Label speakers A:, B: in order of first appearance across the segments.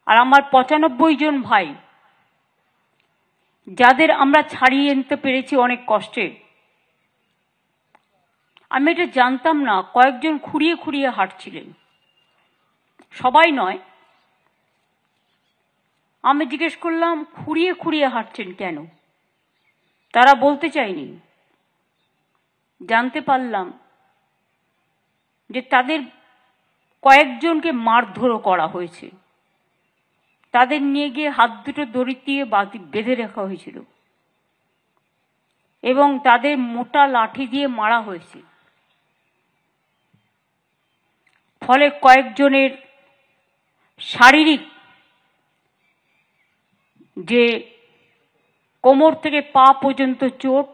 A: আর আমার 95 জন ভাই, যাদের আমরা ছাড়িয়ে আনতে পেরেছি অনেক কষ্টে। আমি এটা জানতাম না, কয়েকজন খুঁড়িয়ে খুঁড়িয়ে হাঁটছিলেন, সবাই নয়। আমি জিজ্ঞেস করলাম, খুঁড়িয়ে খুঁড়িয়ে হাঁটছেন কেন? তারা বলতে চায়নি। জানতে পারলাম যে তাদের কয়েকজনকে মারধরও করা হয়েছে, তাদের নিয়ে গিয়ে হাত দুটো দড়ি দিয়ে বেঁধে রাখা হয়েছিল এবং তাদের মোটা লাঠি দিয়ে মারা হয়েছে। ফলে কয়েকজনের শারীরিক, যে কোমর থেকে পা পর্যন্ত চোট,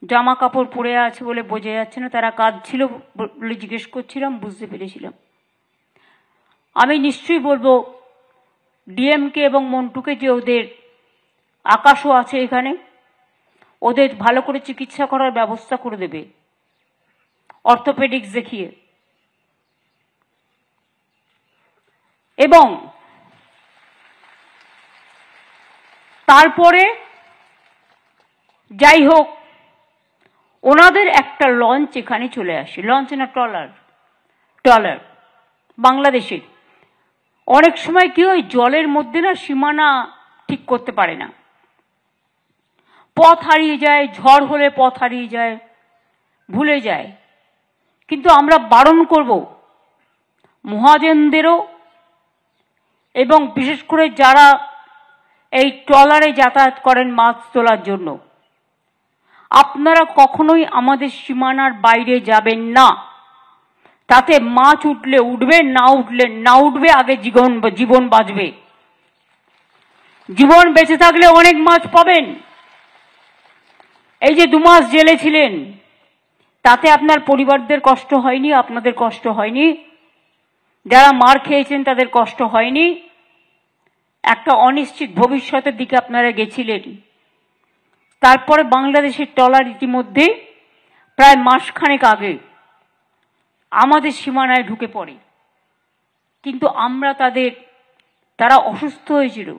A: জামা কাপড় পরে আছে বলে বোঝা যাচ্ছে না, তারা কাঁদছিল বলে জিজ্ঞেস করছিলাম, বুঝতে পেরেছিলাম। আমি নিশ্চয়ই বলবো ডিএমকে এবং মন্টুকে যে ওদের আকাশও আছে এখানে, ওদের ভালো করে চিকিৎসা করার ব্যবস্থা করে দেবে, অর্থোপেডিক্স দেখিয়ে। এবং তারপরে যাই হোক, ওনাদের একটা লঞ্চ এখানে চলে আসে, লঞ্চ না ট্রলার বাংলাদেশে। অনেক সময় কি হয়, জলের মধ্যে না সীমানা ঠিক করতে পারে না, পথ হারিয়ে যায়, ঝড় হলে পথ হারিয়ে যায়, ভুলে যায়। কিন্তু আমরা বারণ করব মহাজনদেরও, এবং বিশেষ করে যারা এই ট্রলারে যাতায়াত করেন মাছ তোলার জন্য, আপনারা কখনোই আমাদের সীমানার বাইরে যাবেন না। তাতে মাছ উঠলে উঠবে, না উঠবে, আগে জীবন বাঁচবে। জীবন বেঁচে থাকলে অনেক মাছ পাবেন। এই যে 2 মাস জেলে ছিলেন, তাতে আপনার পরিবারদের কষ্ট হয়নি, আপনাদের কষ্ট হয়নি, যারা মার খেয়েছেন তাদের কষ্ট হয়নি। একটা অনিশ্চিত ভবিষ্যতের দিকে আপনারা গেছিলেন। তারপরে বাংলাদেশের ট্রলার ইতিমধ্যে প্রায় মাসখানেক আগে আমাদের সীমানায় ঢুকে পড়ে। কিন্তু তারা অসুস্থ হয়েছিল,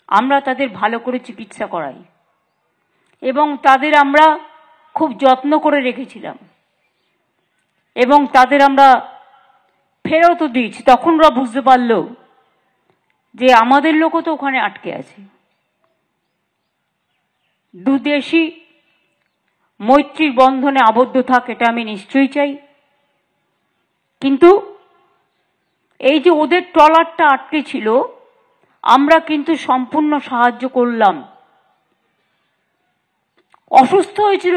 A: আমরা তাদের ভালো করে চিকিৎসা করাই এবং তাদের আমরা খুব যত্ন করে রেখেছিলাম এবং তাদের আমরা ফেরতও দিয়েছি। তখন ওরা বুঝতে পারল যে আমাদের লোকও তো ওখানে আটকে আছে। দুদেশই মৈত্রীর বন্ধনে আবদ্ধ থাক, এটা আমি নিশ্চয়ই চাই। কিন্তু এই যে ওদের ট্রলারটা আটকে ছিল, আমরা কিন্তু সম্পূর্ণ সাহায্য করলাম। অসুস্থ হয়েছিল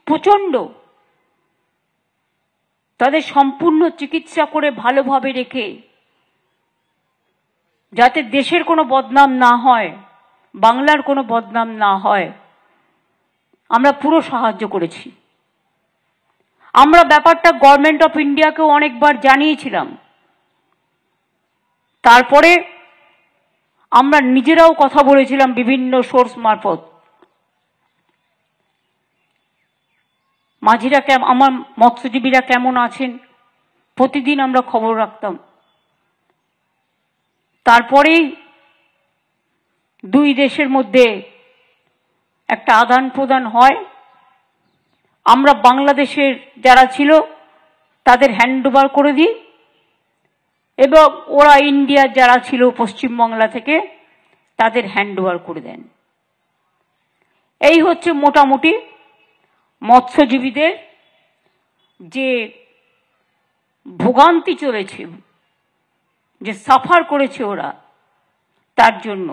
A: প্রচন্ড, তাদের সম্পূর্ণ চিকিৎসা করে ভালোভাবে রেখে, যাতে দেশের কোনো বদনাম না হয়, বাংলার কোনো বদনাম না হয়, আমরা পুরো সাহায্য করেছি। আমরা ব্যাপারটা গভর্নমেন্ট অফ ইন্ডিয়াকেও অনেকবার জানিয়েছিলাম। তারপরে আমরা নিজেরাও কথা বলেছিলাম বিভিন্ন সোর্স মারফত। মাঝিরা আমার মৎস্যজীবীরা কেমন আছেন প্রতিদিন আমরা খবর রাখতাম। তারপরেই 2 দেশের মধ্যে একটা আদান প্রদান হয়। আমরা বাংলাদেশের যারা ছিল তাদের হ্যান্ডওভার করে দিই এবং ওরা ইন্ডিয়ার যারা ছিল পশ্চিমবাংলা থেকে তাদের হ্যান্ডওভার করে দেন। এই হচ্ছে মোটামুটি মৎস্যজীবীদের যে ভোগান্তি চলেছে, যে সাফার করেছে ওরা, তার জন্য।